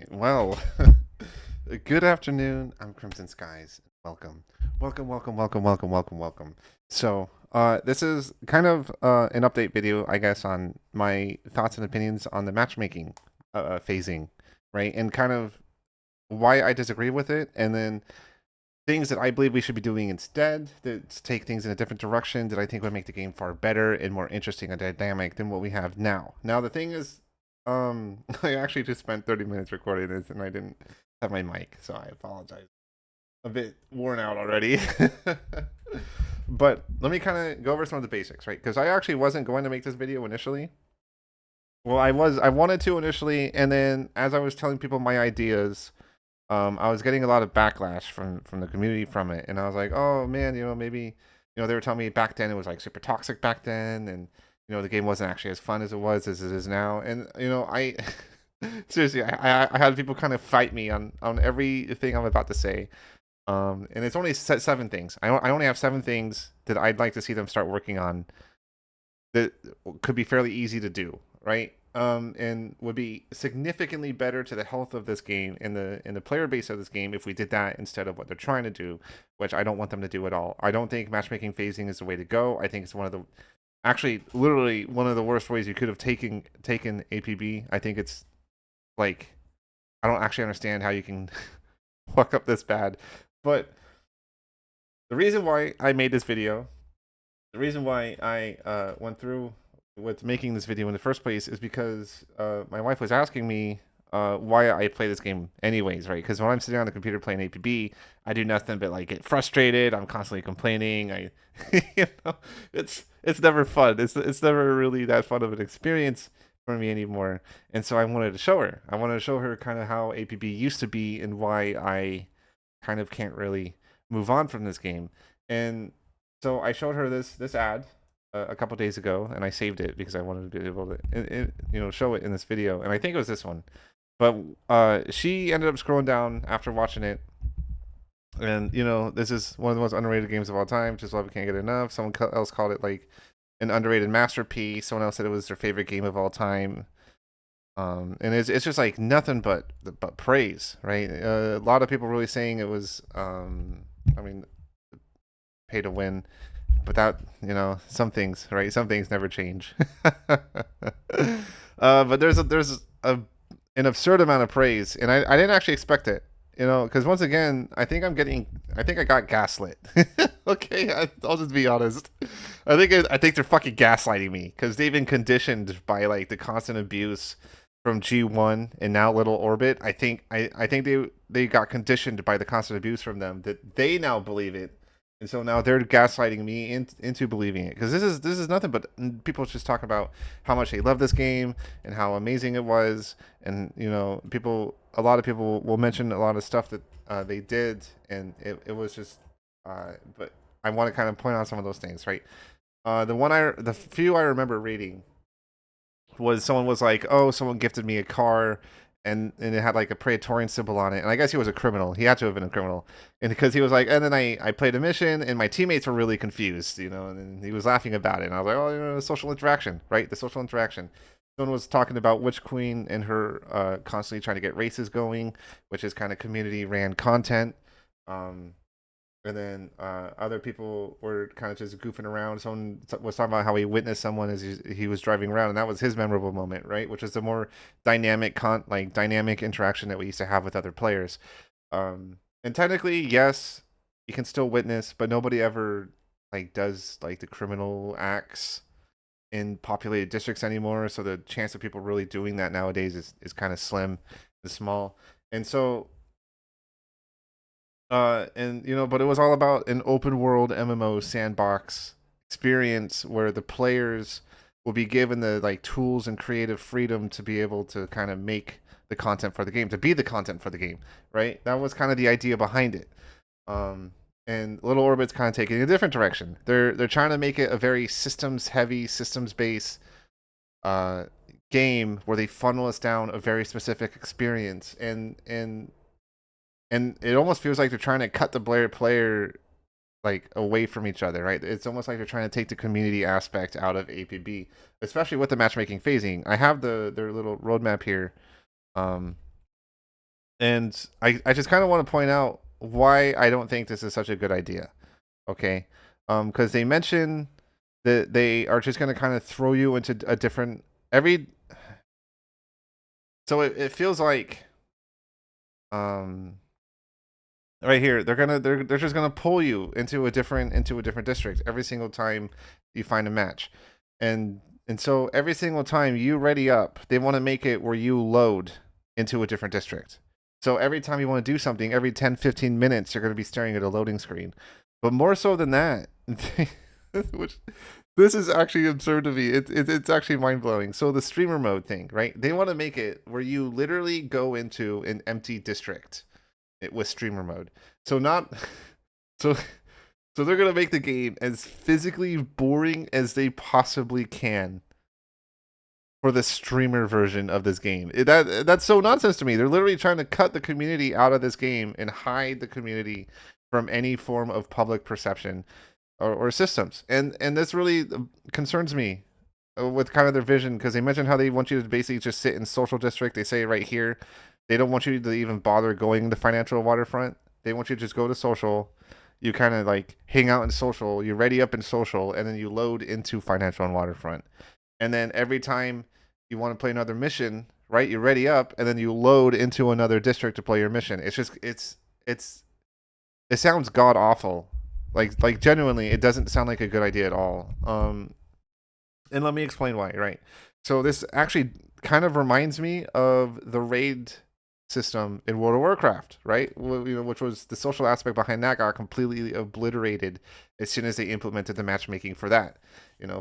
right. Well, good afternoon. I'm Crimson Skies. Welcome. Welcome. So, this is kind of an update video, I guess, on my thoughts and opinions on the matchmaking phasing, right? And kind of why I disagree with it, and then things that I believe we should be doing instead to take things in a different direction that I think would make the game far better and more interesting and dynamic than what we have now. Now, the thing is, I actually just spent 30 minutes recording this and I didn't have my mic, so I apologize. A bit worn out already. But let me kind of go over some of the basics, right? Because I actually wasn't going to make this video initially. Well, I wanted to initially, and then as I was telling people my ideas, I was getting a lot of backlash from the community from it, and I was like, oh man, maybe they were telling me back then it was like super toxic back then, and the game wasn't actually as fun as it was as it is now, and I seriously I had people kind of fight me on everything I'm about to say, and it's only seven things. I only have seven things that I'd like to see them start working on that could be fairly easy to do, right? And would be significantly better to the health of this game and the player base of this game if we did that instead of what they're trying to do, which I don't want them to do at all. I don't think matchmaking phasing is the way to go. I think it's one of the actually literally one of the worst ways you could have taken APB. I think it's like I don't actually understand how you can fuck up this bad. But the reason why I made this video, the reason why I went through with making this video in the first place is because my wife was asking me why I play this game anyways, right? Because when I'm sitting on the computer playing APB, I do nothing but like get frustrated. I'm constantly complaining. You know, it's never fun. It's never really that fun of an experience for me anymore. And so I wanted to show her. I wanted to show her kind of how APB used to be and why I kind of can't really move on from this game. And so I showed her this ad a couple days ago, and I saved it because I wanted to be able to show it in this video. And I think it was this one, but she ended up scrolling down after watching it. And this is one of the most underrated games of all time. Just love it, can't get enough. Someone else called it like an underrated masterpiece. Someone else said it was their favorite game of all time. And it's just like nothing but praise, right? A lot of people really saying it was I mean, pay to win, but that some things, right? Some things never change. But there's an absurd amount of praise, and I didn't actually expect it, because once again I think I got gaslit. Okay, I'll just be honest. I think they're fucking gaslighting me because they've been conditioned by like the constant abuse from G1 and now Little Orbit. I think they got conditioned by the constant abuse from them that they now believe it, and so now they're gaslighting me into believing it, because this is nothing but people just talking about how much they love this game and how amazing it was, and a lot of people will mention a lot of stuff that they did, and it was just but I want to kind of point out some of those things, right? The few I remember reading was someone was like, oh, someone gifted me a car, and it had like a Praetorian symbol on it, and I guess he was a criminal. He had to have been a criminal, and because he was like, and then I played a mission, and my teammates were really confused, and he was laughing about it, and I was like, oh, social interaction, right? The social interaction. Someone was talking about Witch Queen and her constantly trying to get races going, which is kind of community ran content. Um, and then other people were kind of just goofing around. Someone was talking about how he witnessed someone as he was driving around, and that was his memorable moment, right? Which is the more dynamic dynamic interaction that we used to have with other players. And technically, yes, you can still witness, but nobody ever like does like the criminal acts in populated districts anymore. So the chance of people really doing that nowadays is kind of slim and small. And so and but it was all about an open world MMO sandbox experience where the players will be given the like tools and creative freedom to be able to kind of make the content for the game, to be the content for the game, right? That was kind of the idea behind it. And Little Orbit's kind of taking a different direction. They're trying to make it a very systems heavy, systems based uh game where they funnel us down a very specific experience, and it almost feels like they're trying to cut the player like away from each other, right? It's almost like they're trying to take the community aspect out of APB, especially with the matchmaking phasing. I have their little roadmap here. Um, And I just kind of want to point out why I don't think this is such a good idea. Okay, because they mention that they are just going to kind of throw you into a different every. So it feels like um right here they're just gonna pull you into a different district every single time you find a match, and so every single time you ready up, they want to make it where you load into a different district. So every time you want to do something, every 10-15 minutes, you're going to be staring at a loading screen. But more so than that, which this is actually absurd to me. It's actually mind blowing. So the streamer mode thing, right? They want to make it where you literally go into an empty district with streamer mode. So not so so they're gonna make the game as physically boring as they possibly can for the streamer version of this game. That's so nonsense to me. They're literally trying to cut the community out of this game and hide the community from any form of public perception or systems. And this really concerns me with kind of their vision, because they mentioned how they want you to basically just sit in social district. They say right here, they don't want you to even bother going to financial waterfront. They want you to just go to social. You kind of like hang out in social. You ready up in social, and then you load into financial and waterfront. And then every time you want to play another mission, right? You ready up, and then you load into another district to play your mission. It's just it sounds god awful. Like genuinely, it doesn't sound like a good idea at all. And let me explain why, right? So this actually kind of reminds me of the raid system in World of Warcraft, right? Which was the social aspect behind that got completely obliterated as soon as they implemented the matchmaking for that.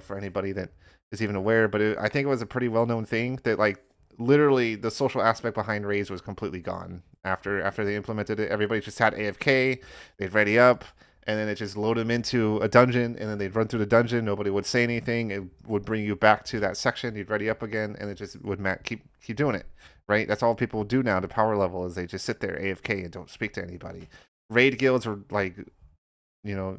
For anybody that is even aware, but I think it was a pretty well-known thing that like literally the social aspect behind raids was completely gone after they implemented it. Everybody just had AFK, they'd ready up, and then it just load them into a dungeon, and then they'd run through the dungeon. Nobody would say anything. It would bring you back to that section. You'd ready up again, and it just would keep doing it, right? That's all people do now to power level, is they just sit there AFK and don't speak to anybody. Raid guilds were like,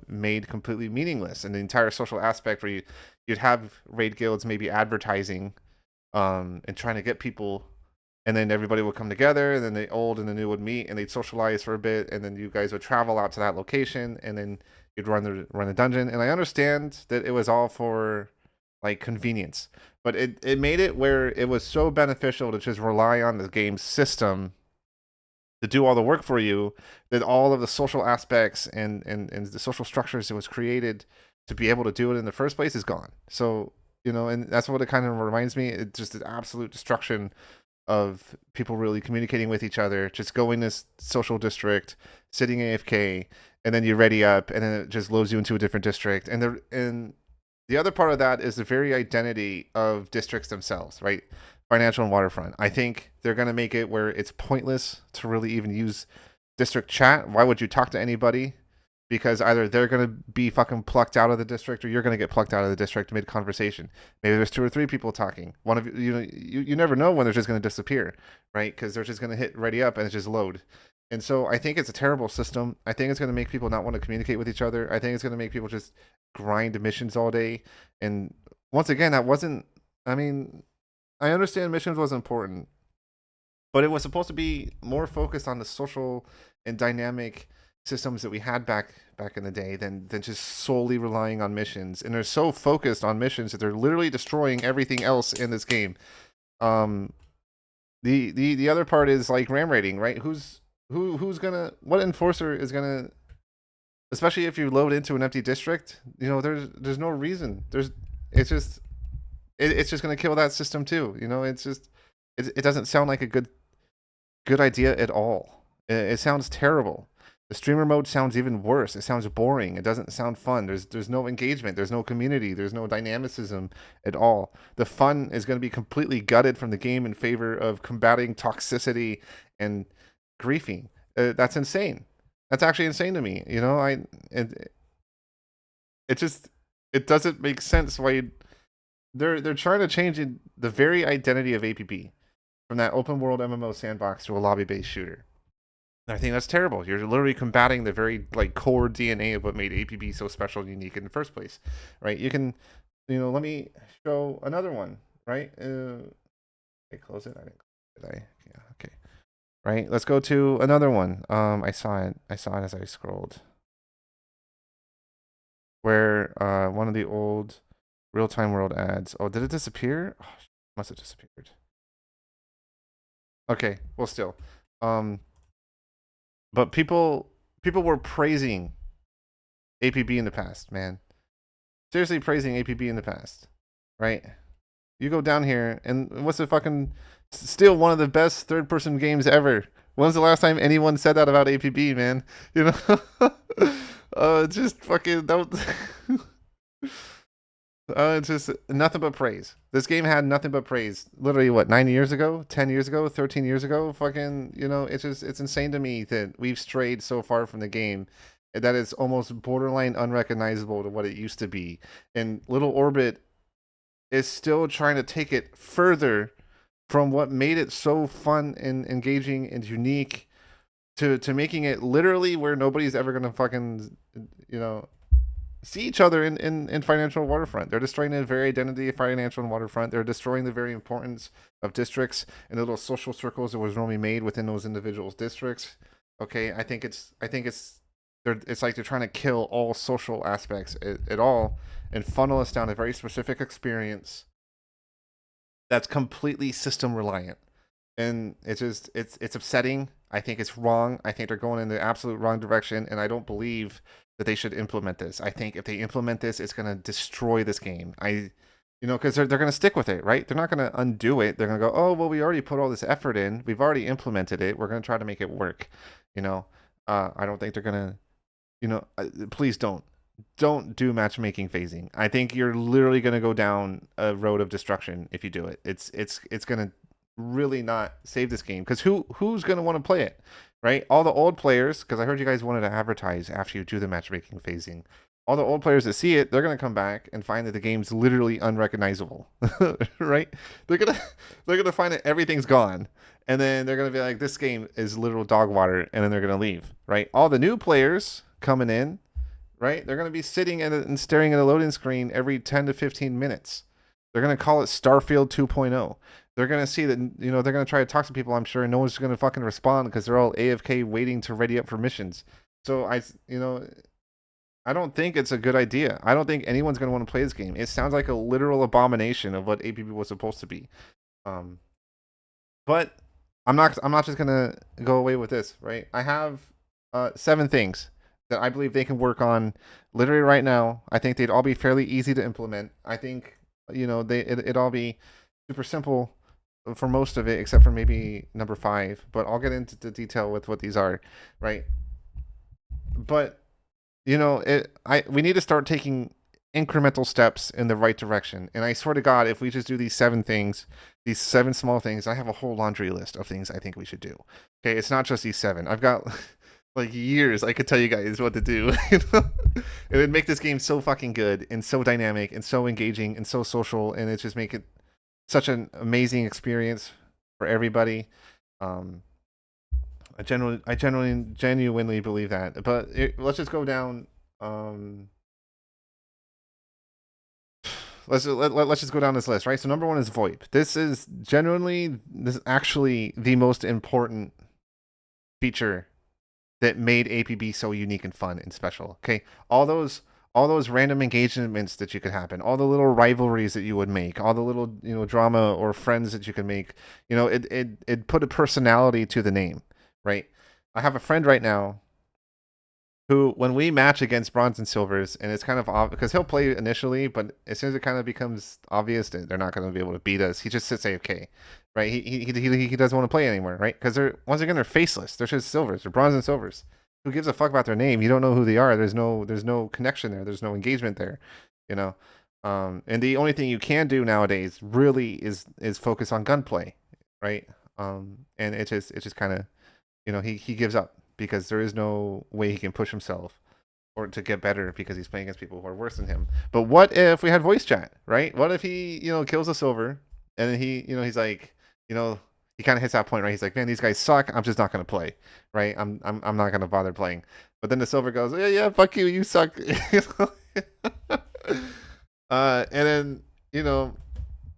made completely meaningless, and the entire social aspect where you'd have raid guilds maybe advertising, and trying to get people, and then everybody would come together, and then the old and the new would meet, and they'd socialize for a bit, and then you guys would travel out to that location, and then you'd run the dungeon. And I understand that it was all for like convenience, but it made it where it was so beneficial to just rely on the game's system to do all the work for you, that all of the social aspects and the social structures it was created to be able to do it in the first place is gone. So and that's what it kind of reminds me. It's just an absolute destruction of people really communicating with each other. Just go in this social district, sitting AFK, and then you ready up, and then it just loads you into a different district. And the other part of that is the very identity of districts themselves, right? Financial and waterfront. I think they're going to make it where it's pointless to really even use district chat. Why would you talk to anybody? Because either they're going to be fucking plucked out of the district, or you're going to get plucked out of the district mid-conversation. Maybe there's 2 or 3 people talking. One of you never know when they're just going to disappear, right? Because they're just going to hit ready up and it's just load. And so I think it's a terrible system. I think it's going to make people not want to communicate with each other. I think it's going to make people just grind missions all day. And once again, that wasn't, I mean, I understand missions was important, but it was supposed to be more focused on the social and dynamic systems that we had back in the day than just solely relying on missions. And they're so focused on missions that they're literally destroying everything else in this game. The other part is like ram raiding, right? What enforcer is gonna, especially if you load into an empty district, there's no reason. It's just gonna kill that system too. It doesn't sound like a good idea at all. It sounds terrible. The streamer mode sounds even worse. It sounds boring. It doesn't sound fun. There's no engagement. There's no community. There's no dynamicism at all. The fun is going to be completely gutted from the game in favor of combating toxicity and griefing. That's insane. That's actually insane to me. It doesn't make sense why they're trying to change the very identity of APB from that open world MMO sandbox to a lobby based shooter. I think that's terrible. You're literally combating the very like core DNA of what made APB so special and unique in the first place, right? You can, let me show another one, right? I close it. I didn't. Did I? Yeah. Okay. right? Let's go to another one. I saw it as I scrolled. Where one of the old real-time world ads. Oh, did it disappear? Oh, must have disappeared. Okay, well, still, um, but people were praising APB in the past, man. Seriously, praising APB in the past, right? You go down here, and what's the fucking still one of the best third-person games ever. When's the last time anyone said that about APB, man? You know, just fucking don't. It's just nothing but praise. This game had nothing but praise. Literally, what, 9 years ago, 10 years ago, 13 years ago? Fucking, it's insane to me that we've strayed so far from the game that it's almost borderline unrecognizable to what it used to be. And Little Orbit is still trying to take it further from what made it so fun and engaging and unique to making it literally where nobody's ever gonna fucking, you know, see each other in financial waterfront. They're destroying the very identity of financial and waterfront. They're destroying the very importance of districts and the little social circles that was normally made within those individual districts. Okay, I think it's it's like they're trying to kill all social aspects at all and funnel us down a very specific experience that's completely system reliant. And it's upsetting. I think it's wrong. I think they're going in the absolute wrong direction, and I don't believe that they should implement this. I think if they implement this, it's going to destroy this game. Because they're going to stick with it, right? They're not going to undo it. They're going to go, oh, well, we already put all this effort in. We've already implemented it. We're going to try to make it work. I don't think they're going to, please don't do matchmaking phasing. I think you're literally going to go down a road of destruction if you do it. It's going to really not save this game, because who's going to want to play it, right? All the old players, because I heard you guys wanted to advertise after you do the matchmaking phasing. All the old players that see it, they're going to come back and find that the game's literally unrecognizable, right? They're gonna find that everything's gone, and then they're gonna be like, this game is literal dog water, and then they're gonna leave, right? All the new players coming in, right? They're gonna be sitting and staring at a loading screen every 10 to 15 minutes. They're gonna call it Starfield 2.0. They're gonna see that, they're gonna try to talk to people, I'm sure, and no one's gonna fucking respond because they're all AFK waiting to ready up for missions. So I don't think it's a good idea. I don't think anyone's gonna want to play this game. It sounds like a literal abomination of what APB was supposed to be. But I'm not just gonna go away with this, right? I have 7 things that I believe they can work on literally right now. I think they'd all be fairly easy to implement. I think it'd all be super simple for most of it, except for maybe number 5. But I'll get into the detail with what these are, right? But we need to start taking incremental steps in the right direction. And I swear to God, if we just do these 7 things, these 7 small things, I have a whole laundry list of things I think we should do. Okay, it's not just these 7. I've got like years I could tell you guys what to do. It would make this game so fucking good and so dynamic and so engaging and so social, and it just make it such an amazing experience for everybody. I genuinely believe that. But let's just go down. Let's just go down this list, right? So number 1 is VoIP. This is actually the most important feature that made APB so unique and fun and special. Okay, all those random engagements that you could happen, all the little rivalries that you would make, all the little drama or friends that you could make. It put a personality to the name, right? I have a friend right now who, when we match against bronze and silvers, and it's kind of because he'll play initially, but as soon as it kind of becomes obvious that they're not going to be able to beat us, he just sits AFK, right? He doesn't want to play anymore, right? Because once again, they're faceless. They're just silvers. They're bronze and silvers. Who gives a fuck about their name? You don't know who they are. There's no connection there. There's no engagement there, and the only thing you can do nowadays really is focus on gunplay, right? And it just kind of, he gives up, because there is no way he can push himself or to get better, because he's playing against people who are worse than him. But what if we had voice chat, right? What if he, kills us over, and then he's like, he kind of hits that point, right? He's like, man, these guys suck. I'm just not going to play, right? I'm not going to bother playing. But then the silver goes, yeah, fuck you, you suck. And then,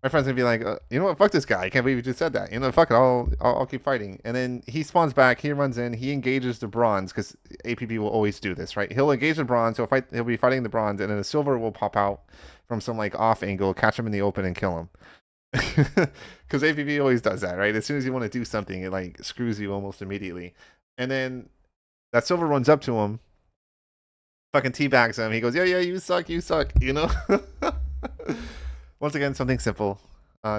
My friend's gonna be like, you know what, fuck this guy. I can't believe you just said that. You know, fuck it, I'll keep fighting. And then he spawns back. He runs in. He engages the bronze because APB will always do this, right? He'll engage the bronze. He'll fight. He'll be fighting the bronze, and then the silver will pop out from some like off angle, catch him in the open, and kill him. Because APB always does that, right? As soon as you want to do something, it like screws you almost immediately. And then that silver runs up to him, fucking teabags him. He goes, yeah, you suck, you know? Once again, something simple.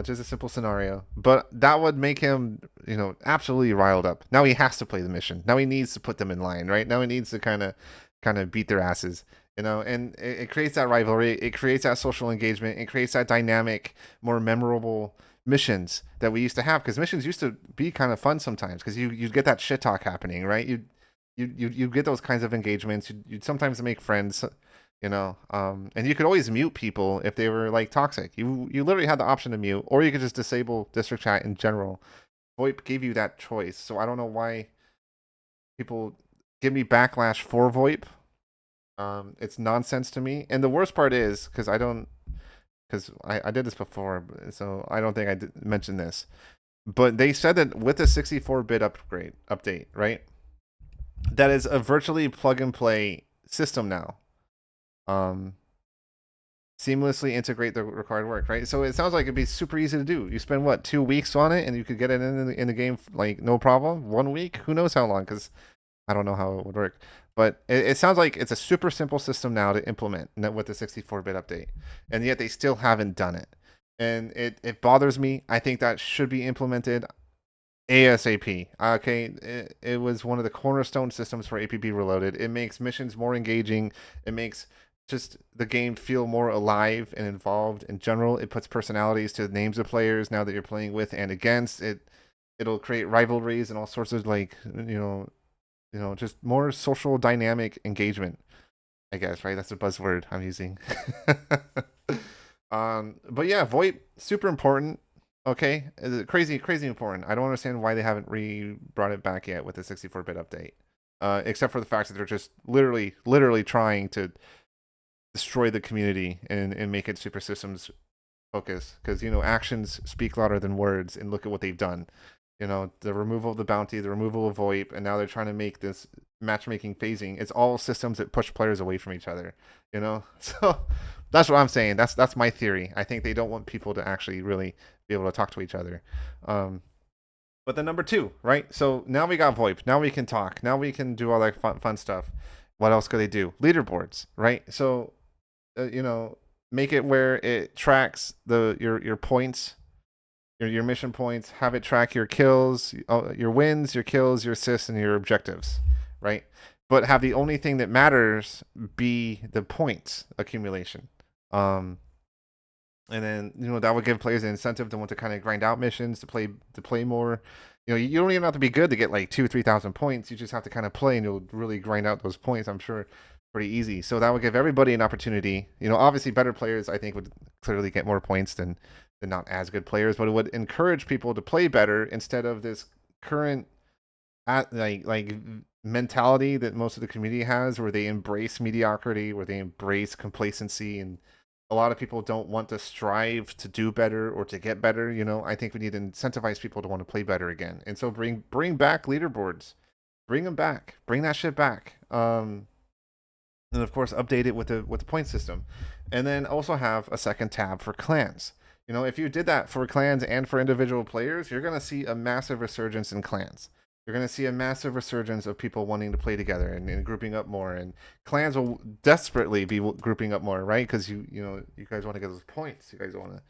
Just a simple scenario. But that would make him, you know, absolutely riled up. Now he has to play the mission. Now he needs to put them in line, right? Now he needs to kind of beat their asses, you know? And it creates that rivalry. It creates that social engagement. It creates that dynamic, more memorable missions that we used to have. Because missions used to be kind of fun sometimes. Because you'd get that shit talk happening, right? You'd get those kinds of engagements. You'd sometimes make friends, you know, and you could always mute people if they were like toxic. You literally had the option to mute, or you could just disable district chat in general. VoIP gave you that choice, so I don't know why people give me backlash for VoIP. It's nonsense to me, and the worst part is because I did this before, so I don't think I did mention this, but they said that with the 64-bit update, right? That is a virtually plug and play system now. Seamlessly integrate the required work, right? So it sounds like it'd be super easy to do. You spend what, 2 weeks on it, and you could get it in the game like no problem. 1 week, who knows how long? Because I don't know how it would work. But it sounds like it's a super simple system now to implement with the 64-bit update, and yet they still haven't done it, and it bothers me. I think that should be implemented ASAP. Okay, it was one of the cornerstone systems for APB Reloaded. It makes missions more engaging. It makes just the game feel more alive and involved in general. It puts personalities to the names of players now that you're playing with and against. It'll create rivalries and all sorts of like just more social dynamic engagement, I guess, right? That's a buzzword I'm using. But yeah, VoIP super important. Okay, crazy important. I don't understand why they haven't brought it back yet with the 64-bit update. Except for the fact that they're just literally trying to destroy the community and make it super systems focused. Because, you know, actions speak louder than words, and look at what they've done. You know, the removal of the bounty, the removal of VoIP, and now they're trying to make this matchmaking phasing. It's all systems that push players away from each other, you know? So that's what I'm saying. That's my theory. I think they don't want people to actually really be able to talk to each other. But then number 2, right? So now we got VoIP. Now we can talk. Now we can do all that fun stuff. What else could they do? Leaderboards, right? So, make it where it tracks your points, your mission points. Have it track your kills, your wins, your kills, your assists, and your objectives, right? But have the only thing that matters be the points accumulation. And then that would give players an incentive to want to kind of grind out missions, to play more. You don't even have to be good to get like 2,000-3,000 points. You just have to kind of play, and you'll really grind out those points, I'm sure, pretty easy. So that would give everybody an opportunity. Obviously better players, I think, would clearly get more points than not as good players, but it would encourage people to play better instead of this current like mentality that most of the community has, where they embrace mediocrity, where they embrace complacency, and a lot of people don't want to strive to do better or to get better. I think we need to incentivize people to want to play better again. And so bring back leaderboards, bring them back, bring that shit back. And of course, update it with the point system, and then also have a second tab for clans. If you did that for clans and for individual players, you're going to see a massive resurgence in clans. You're going to see a massive resurgence of people wanting to play together and grouping up more. And clans will desperately be grouping up more, right? Because you guys want to get those points. You guys want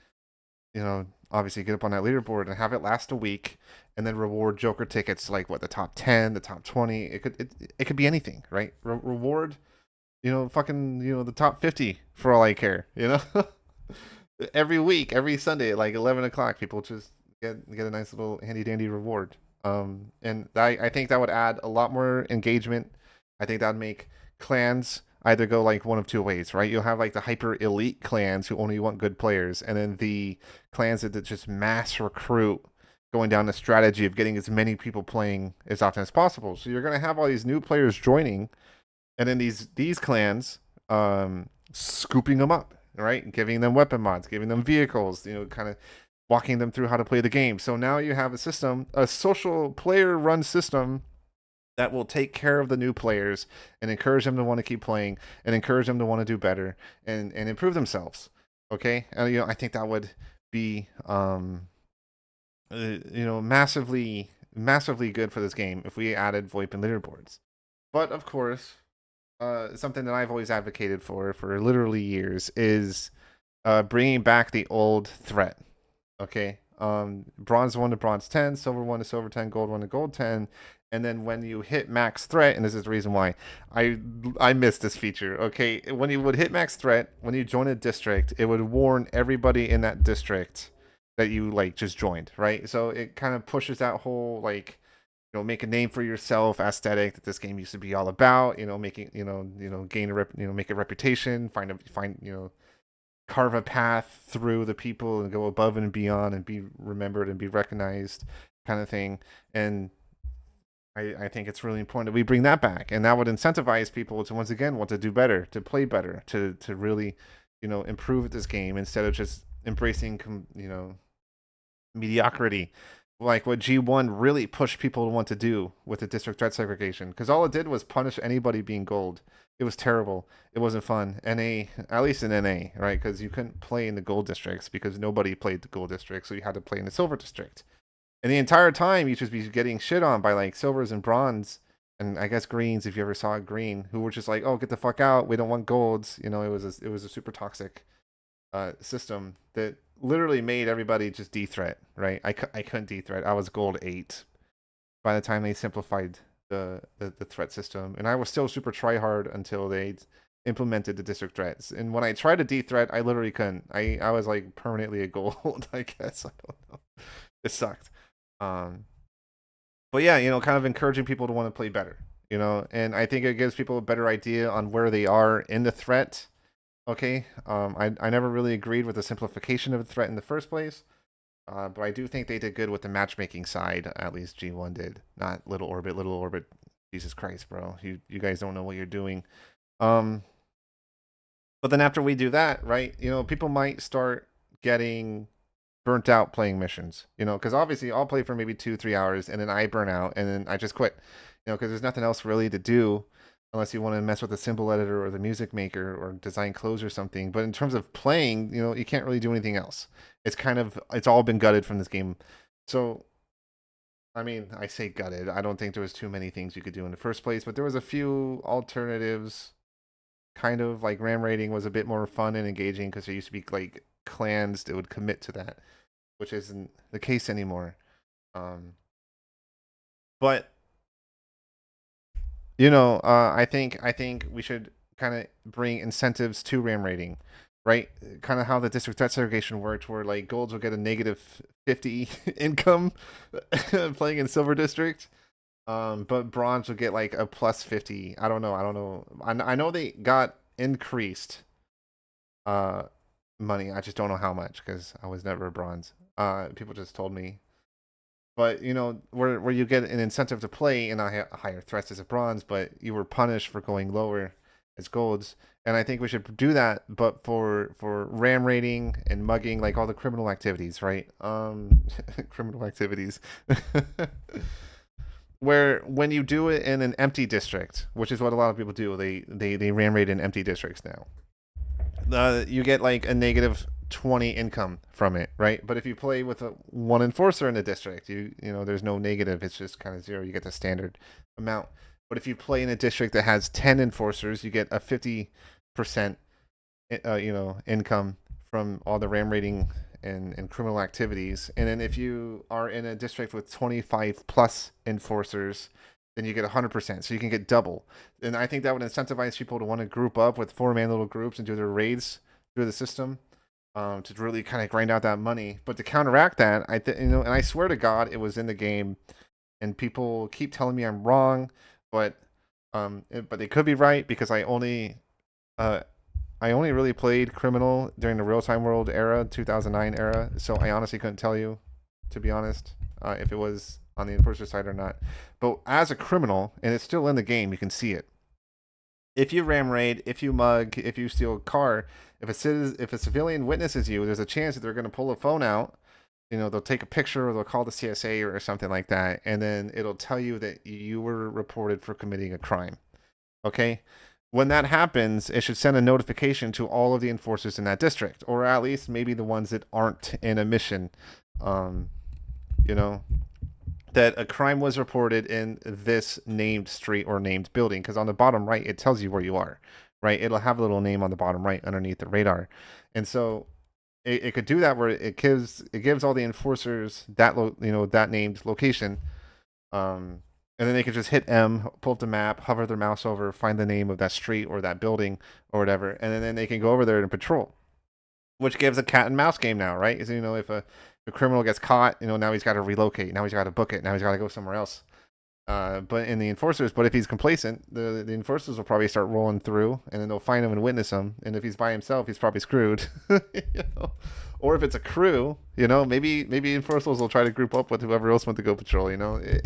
to, obviously get up on that leaderboard and have it last a week, and then reward Joker tickets like the top 10, the top 20. It could be anything, right? Reward, the top 50 for all I care. Every week, every Sunday at like 11 o'clock, people just get a nice little handy dandy reward. And I think that would add a lot more engagement. I think that would make clans either go like one of two ways, right? You'll have like the hyper elite clans who only want good players, and then the clans that just mass recruit, going down the strategy of getting as many people playing as often as possible. So you're going to have all these new players joining, and then these clans scooping them up right? Giving them weapon mods, giving them vehicles, kind of walking them through how to play the game. So now you have a system, a social player run system that will take care of the new players and encourage them to want to keep playing and encourage them to want to do better and improve themselves. Okay, and I think that would be massively good for this game if we added VoIP and leaderboards. But of course, something that I've always advocated for literally years is bringing back the old threat. Okay, bronze 1 to bronze 10, silver 1 to silver 10, gold 1 to gold 10. And then when you hit max threat, and this is the reason why I missed this feature. Okay, when you would hit max threat, when you join a district, it would warn everybody in that district that you like just joined, right? So it kind of pushes that whole like, make a name for yourself aesthetic that this game used to be all about. Making gain a make a reputation, find carve a path through the people and go above and beyond and be remembered and be recognized, kind of thing. And I think it's really important that we bring that back, and that would incentivize people to once again want to do better, to play better, to really, improve this game instead of just embracing, mediocrity, like what G1 really pushed people to want to do with the district threat segregation. Because all it did was punish anybody being gold. It was terrible. It wasn't fun. NA, at least in NA, right? Because you couldn't play in the gold districts because nobody played the gold district, so you had to play in the silver district. And the entire time, you just be getting shit on by like silvers and bronze, and I guess greens if you ever saw a green, who were just like, "Oh, get the fuck out! We don't want golds." It was a super toxic system that literally made everybody just D-threat. Right? I couldn't D-threat. I was gold 8 by the time they simplified the threat system, and I was still super tryhard until they implemented the district threats. And when I tried to D-threat, I literally couldn't. I was like permanently a gold. I guess I don't know. It sucked. But yeah, kind of encouraging people to want to play better, and I think it gives people a better idea on where they are in the threat. Okay. I never really agreed with the simplification of the threat in the first place. But I do think they did good with the matchmaking side, at least G1 did. Not Little Orbit. Little Orbit, Jesus Christ, bro. You guys don't know what you're doing. But then after we do that, right, people might start getting burnt out playing missions, because obviously I'll play for maybe 2-3 hours and then I burn out and then I just quit, because there's nothing else really to do unless you want to mess with the symbol editor or the music maker or design clothes or something. But in terms of playing, you can't really do anything else. It's all been gutted from this game. So, I mean, I say gutted. I don't think there was too many things you could do in the first place, but there was a few alternatives. Kind of like ram raiding was a bit more fun and engaging because there used to be like clans that would commit to that, which isn't the case anymore. But I think we should kind of bring incentives to ram raiding, right? Kind of how the district threat segregation worked, where like golds will get a negative 50 income playing in silver district, but bronze will get like a plus 50. I don't know. I know they got increased money. I just don't know how much because I was never a bronze. People just told me. But where you get an incentive to play in a higher threats as a bronze, but you were punished for going lower as golds. And I think we should do that, but for ram raiding and mugging, like all the criminal activities, right? Criminal activities. Where when you do it in an empty district, which is what a lot of people do, they ram raid in empty districts now. You get like a negative 20 income from it, right? But if you play with one enforcer in the district, there's no negative. It's just kind of 0. You get the standard amount. But if you play in a district that has 10 enforcers, you get a 50%, income from all the ram raiding and criminal activities. And then if you are in a district with 25 plus enforcers, then you get 100%. So you can get double. And I think that would incentivize people to want to group up with 4-man little groups and do their raids through the system, to really kind of grind out that money. But to counteract that, and I swear to God, it was in the game, and people keep telling me I'm wrong, but they could be right because I only really played criminal during the real time world era, 2009 era. So I honestly couldn't tell you, to be honest, if it was on the enforcer side or not. But as a criminal, and it's still in the game, you can see it. if you ram raid, if you mug, if you steal a car, if a civilian witnesses you, there's a chance that they're going to pull a phone out. You know, they'll take a picture or they'll call the CSA or something like that, and then it'll tell you that you were reported for committing a crime. Okay? When that happens, it should send a notification to all of the enforcers in that district, or at least maybe the ones that aren't in a mission. Um, you know, that a crime was reported in this named street or named building, because on the bottom right it tells you where you are, right? It'll have a little name on the bottom right underneath the radar, and so it could do that where it gives all the enforcers that that named location, and then they could just hit M, pull up the map, hover their mouse over, find the name of that street or that building or whatever, and then they can go over there and patrol, which gives a cat and mouse game now, right? So, if a criminal gets caught, now he's got to relocate, now he's got to book it, now he's got to go somewhere else. But in the enforcers, but if he's complacent, the enforcers will probably start rolling through, and then they'll find him and witness him. And if he's by himself, he's probably screwed. Or if it's a crew, maybe enforcers will try to group up with whoever else wants to go patrol.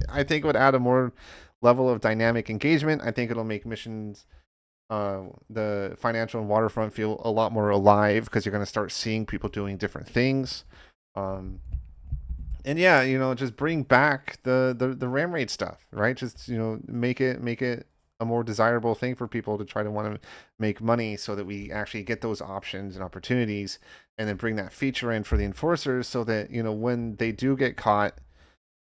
I think it would add a more level of dynamic engagement. I think it'll make missions, the financial and waterfront, feel a lot more alive, because you're going to start seeing people doing different things. And yeah, just bring back the ram raid stuff, right? Just make it a more desirable thing for people to try to want to make money, so that we actually get those options and opportunities, and then bring that feature in for the enforcers, so that when they do get caught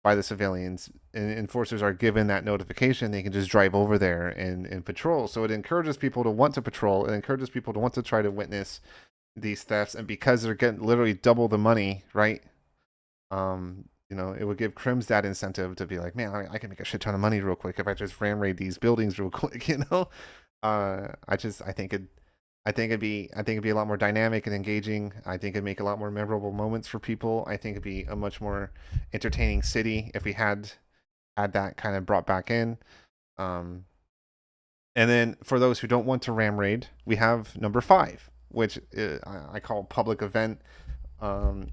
by the civilians, and enforcers are given that notification, they can just drive over there and patrol. So it encourages people to want to patrol. It encourages people to want to try to witness these thefts, and because they're getting literally double the money, right? It would give crims that incentive to be like, man, I can make a shit ton of money real quick if I just ram raid these buildings real quick. I think it'd be a lot more dynamic and engaging. I think it'd make a lot more memorable moments for people. I think it'd be a much more entertaining city if we had that kind of brought back in. And then for those who don't want to ram raid, we have number 5, which I call public event.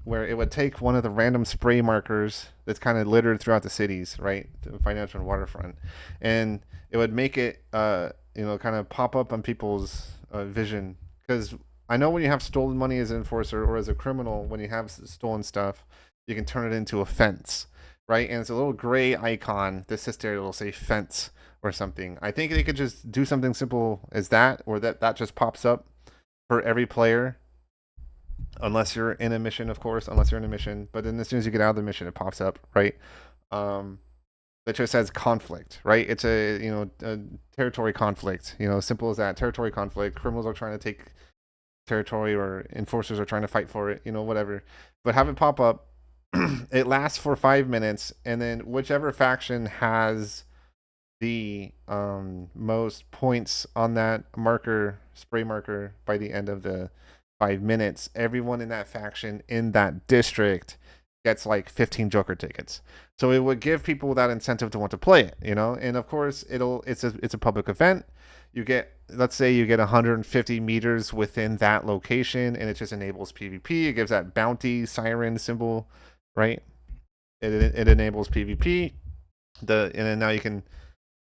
Where it would take one of the random spray markers that's kind of littered throughout the cities, right, the financial and waterfront, and it would make it, kind of pop up on people's vision. Because I know when you have stolen money as an enforcer or as a criminal, when you have stolen stuff, you can turn it into a fence, right? And it's a little gray icon that sits there. It'll say fence or something. I think they could just do something simple as that, or that just pops up for every player. Unless you're in a mission, of course. Unless you're in a mission, but then as soon as you get out of the mission, it pops up, right? That just says conflict, right? It's a territory conflict. Simple as that. Territory conflict. Criminals are trying to take territory, or enforcers are trying to fight for it. Whatever. But have it pop up. It lasts for 5 minutes, and then whichever faction has the most points on that spray marker by the end of the 5 minutes, everyone in that faction in that district gets like 15 Joker tickets. So it would give people that incentive to want to play it, And of course, it's a public event. Let's say you get 150 meters within that location, and it just enables PvP. It gives that bounty siren symbol, right? It enables PvP. And then now you can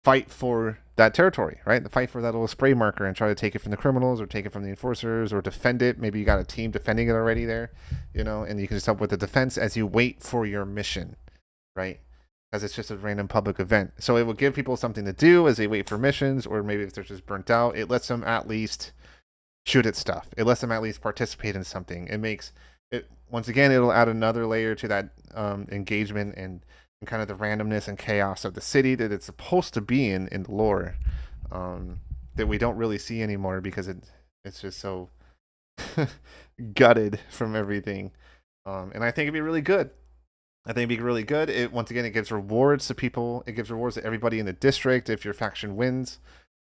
fight for that territory, right? The fight for that little spray marker and try to take it from the criminals, or take it from the enforcers, or defend it. Maybe you got a team defending it already there, and you can just help with the defense as you wait for your mission, right? Because it's just a random public event. So it will give people something to do as they wait for missions, or maybe if they're just burnt out, it lets them at least shoot at stuff. It lets them at least participate in something. It makes it, once again, it'll add another layer to that engagement and kind of the randomness and chaos of the city that it's supposed to be in the lore, that we don't really see anymore, because it's just so gutted from everything. And I think it'd be really good. Once again, it gives rewards to people. It gives rewards to everybody in the district if your faction wins.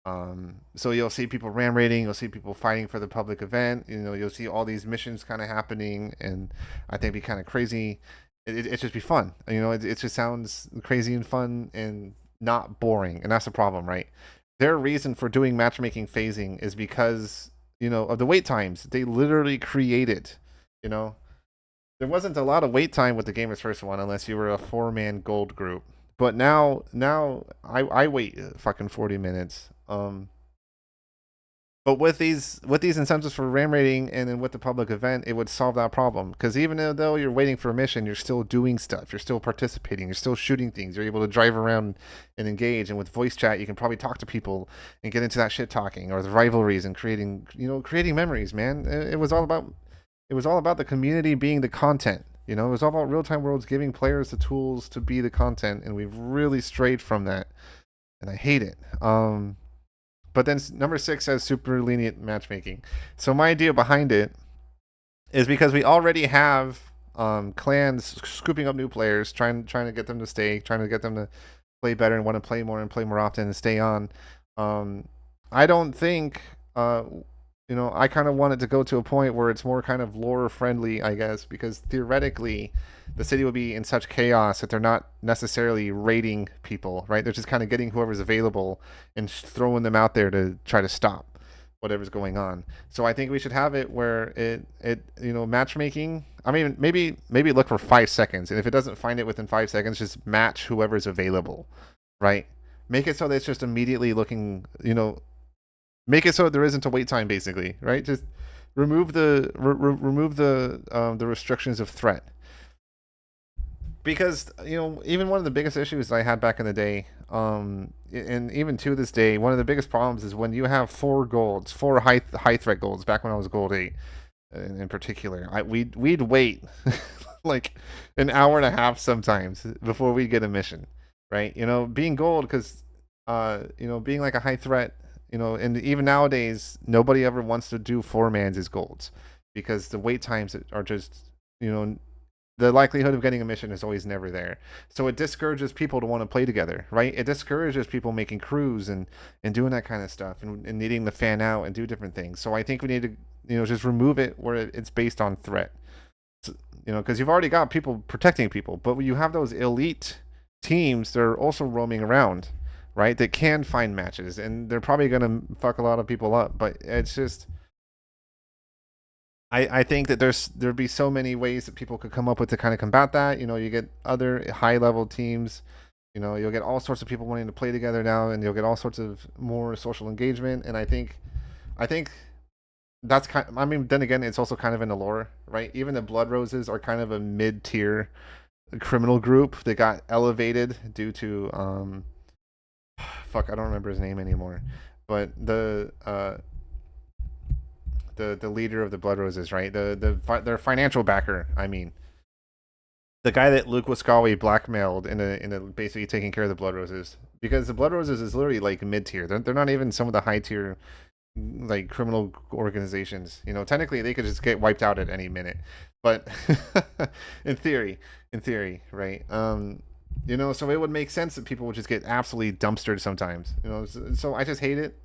So you'll see people ram raiding. You'll see people fighting for the public event. You'll see all these missions kind of happening, and I think it'd be kind of crazy. It just be fun. It just sounds crazy and fun and not boring. And that's the problem, right? Their reason for doing matchmaking phasing is because, of the wait times. They literally created, there wasn't a lot of wait time with the Gamer's First one unless you were a 4-man gold group. But now I wait fucking 40 minutes. But with these incentives for RAM rating and then with the public event, it would solve that problem. Because even though you're waiting for a mission, you're still doing stuff. You're still participating. You're still shooting things. You're able to drive around and engage. And with voice chat, you can probably talk to people and get into that shit talking or the rivalries and creating memories. Man, it was all about the community being the content. It was all about real time worlds giving players the tools to be the content, and we've really strayed from that, and I hate it. But then number 6 says super lenient matchmaking. So my idea behind it is because we already have clans scooping up new players, trying to get them to stay, trying to get them to play better and want to play more often and stay on. I don't think I kind of want it to go to a point where it's more kind of lore friendly, I guess, because theoretically the city would be in such chaos that they're not necessarily raiding people, right? They're just kind of getting whoever's available and throwing them out there to try to stop whatever's going on. So I think we should have it where matchmaking. I mean, maybe look for 5 seconds, and if it doesn't find it within 5 seconds, just match whoever's available, right? Make it so that it's just immediately looking, make it so there isn't a wait time, basically, right? Just remove the restrictions of threat. Because even one of the biggest issues that I had back in the day, and even to this day, one of the biggest problems is when you have 4 high threat golds. Back when I was gold 8, in particular, we'd wait like an hour and a half sometimes before we get a mission, right? Being gold, because being like a high threat, and even nowadays nobody ever wants to do 4-mans as golds because the wait times are just the likelihood of getting a mission is always never there. So it discourages people to want to play together, right? It discourages people making crews and doing that kind of stuff and needing to fan out and do different things. So I think we need to, just remove it where it's based on threat. So, because you've already got people protecting people, but when you have those elite teams, they're also roaming around, right? That can find matches, and they're probably going to fuck a lot of people up, but it's just... I think that there'd be so many ways that people could come up with to kind of combat that. You get other high level teams. You'll get all sorts of people wanting to play together now, and you'll get all sorts of more social engagement. And I think that's kind. I mean, then again, it's also kind of in the lore, right? Even the Blood Roses are kind of a mid tier criminal group that got elevated due to fuck, I don't remember his name anymore, but the leader of the Blood Roses, right? Their financial backer. I mean, the guy that Luke Wascawi blackmailed in a basically taking care of the Blood Roses, because the Blood Roses is literally like mid tier. They're not even some of the high tier like criminal organizations. Technically they could just get wiped out at any minute, but in theory, right? So it would make sense that people would just get absolutely dumpstered sometimes. So I just hate it.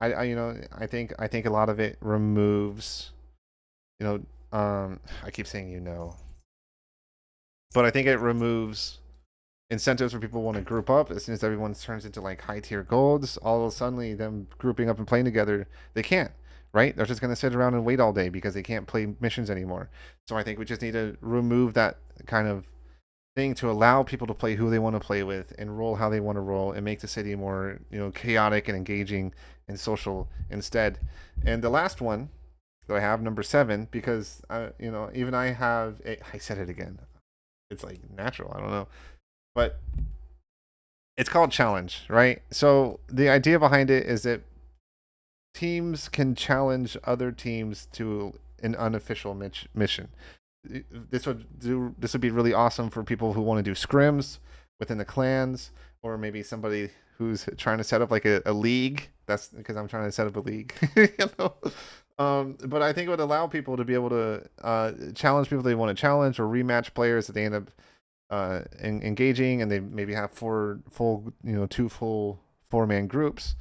I think a lot of it removes, I keep saying, but I think it removes incentives for people want to group up. As soon as everyone turns into like high tier golds, all of a sudden them grouping up and playing together, they can't, right? They're just going to sit around and wait all day because they can't play missions anymore. So I think we just need to remove that kind of thing to allow people to play who they want to play with and roll how they want to roll and make the city more chaotic and engaging and social instead. And the last one that I have, number 7, because even I said it again, it's like natural, I don't know, but it's called challenge, right? So the idea behind it is that teams can challenge other teams to an unofficial mission. This would be really awesome for people who want to do scrims within the clans, or maybe somebody who's trying to set up like a league. That's because I'm trying to set up a league. But I think it would allow people to be able to challenge people they want to challenge, or rematch players that they end up engaging, and they maybe have 2 full 4-man groups.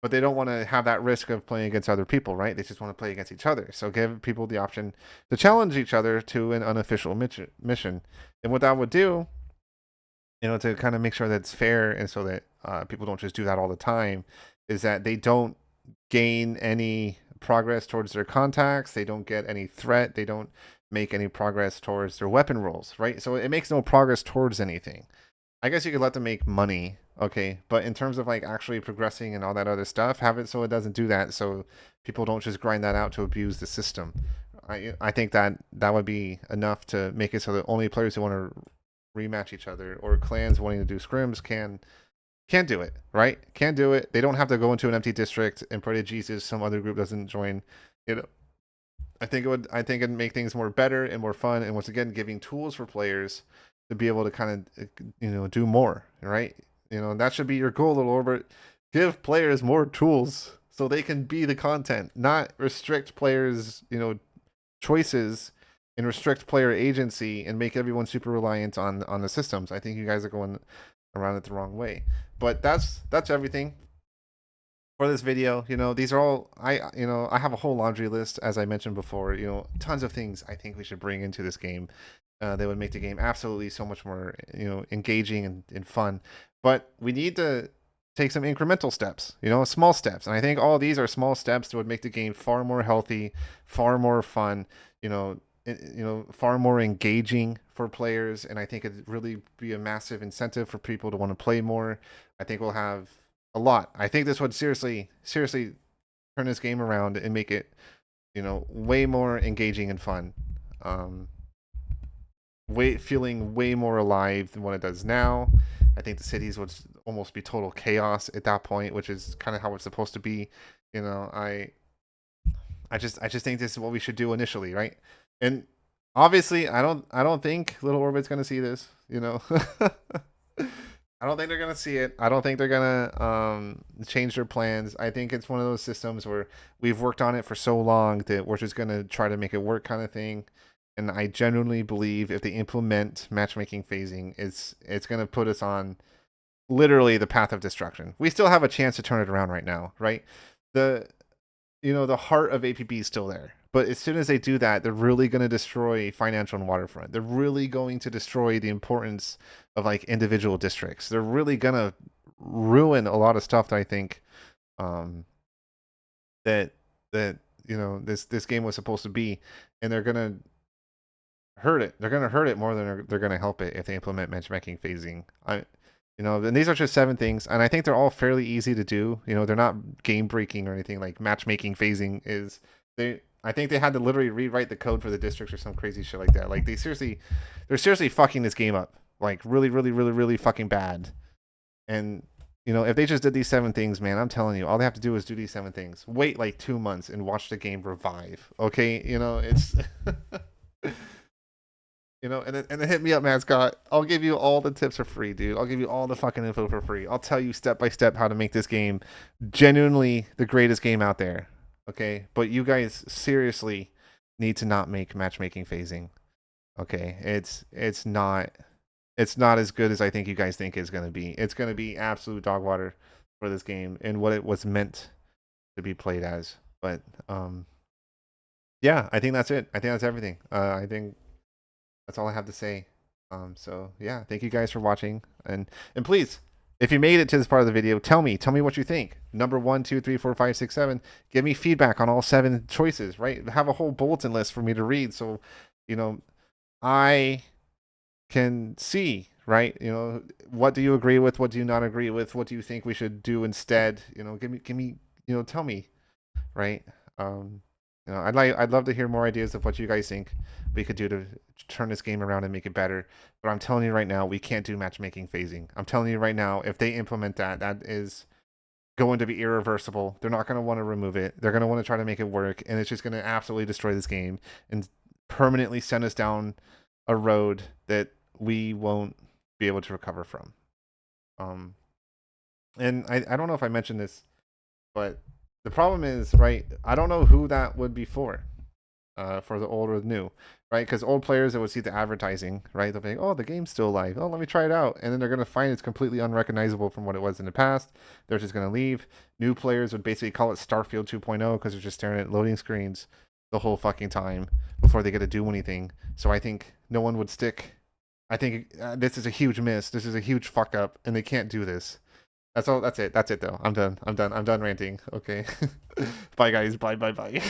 But they don't want to have that risk of playing against other people, right? They just want to play against each other. So give people the option to challenge each other to an unofficial mission. And what that would do, to kind of make sure that it's fair and so that people don't just do that all the time, is that they don't gain any progress towards their contacts. They don't get any threat. They don't make any progress towards their weapon rolls, right? So it makes no progress towards anything. I guess you could let them make money Okay, but in terms of like actually progressing and all that other stuff, have it so it doesn't do that, so people don't just grind that out to abuse the system. I think that that would be enough to make it so that only players who want to rematch each other or clans wanting to do scrims can do it, right? Can do it. They don't have to go into an empty district and pray to Jesus some other group doesn't join. You know, I think it'd make things more better and more fun, and once again giving tools for players to be able to kind of do more, right? That should be your goal, little Orbit. Give players more tools so they can be the content, not restrict players, choices and restrict player agency and make everyone super reliant on the systems. I think you guys are going around it the wrong way. But that's everything for this video. These are all I have a whole laundry list, as I mentioned before. Tons of things I think we should bring into this game that would make the game absolutely so much more engaging and fun. But we need to take some incremental steps, small steps. And I think all these are small steps that would make the game far more healthy, far more fun, far more engaging for players. And I think it'd really be a massive incentive for people to want to play more. I think we'll have a lot. I think this would seriously turn this game around and make it, way more engaging and fun. Feeling way more alive than what it does now. I think the cities would almost be total chaos at that point, which is kind of how it's supposed to be. I just think this is what we should do initially, right? And obviously, I don't think Little Orbit's gonna see this. I don't think they're gonna see it. I don't think they're gonna change their plans. I think it's one of those systems where we've worked on it for so long that we're just gonna try to make it work, kind of thing. And I genuinely believe if they implement matchmaking phasing, it's gonna put us on literally the path of destruction. We still have a chance to turn it around right now, right? The heart of APB is still there. But as soon as they do that, they're really going to destroy financial and waterfront. They're really going to destroy the importance of like individual districts. They're really going to ruin a lot of stuff that I think that this game was supposed to be, and they're going to hurt it. They're going to hurt it more than they're going to help it if they implement matchmaking phasing. And these are just 7 things, and I think they're all fairly easy to do. They're not game breaking or anything like matchmaking phasing is. I think they had to literally rewrite the code for the districts or some crazy shit like that. Like they're seriously fucking this game up, like really, really, really, really fucking bad. And if they just did these 7 things, man, I'm telling you, all they have to do is do these 7 things. Wait like 2 months and watch the game revive. Okay, it's. And then hit me up, Mascot. I'll give you all the tips for free, dude. I'll give you all the fucking info for free. I'll tell you step by step how to make this game genuinely the greatest game out there. Okay, but you guys seriously need to not make matchmaking phasing. Okay, it's not as good as I think you guys think it's gonna be. It's gonna be absolute dog water for this game and what it was meant to be played as. But yeah, I think that's it. I think that's everything. I think that's all I have to say. So yeah, thank you guys for watching, and please, if you made it to this part of the video, tell me what you think. Number 1, 2, 3, 4, 5, 6, 7. Give me feedback on all 7 choices, right? Have a whole bulletin list for me to read, so I can see, right? What do you agree with? What do you not agree with? What do you think we should do instead? Give me, tell me, right? I'd love to hear more ideas of what you guys think we could do to turn this game around and make it better. But I'm telling you right now, we can't do matchmaking phasing. I'm telling you right now, if they implement that, that is going to be irreversible. They're not going to want to remove it. They're going to want to try to make it work, and it's just going to absolutely destroy this game and permanently send us down a road that we won't be able to recover from. And I don't know if I mentioned this, but the problem is, right, I don't know who that would be for the old or the new, right? Because old players that would see the advertising, right, they'll be like, oh, the game's still live. Oh, let me try it out. And then they're going to find it's completely unrecognizable from what it was in the past. They're just going to leave. New players would basically call it Starfield 2.0 because they're just staring at loading screens the whole fucking time before they get to do anything. So I think no one would stick. I think this is a huge miss. This is a huge fuck up, and they can't do this. That's all. That's it. That's it, though. I'm done. I'm done ranting. Okay. Bye, guys. Bye.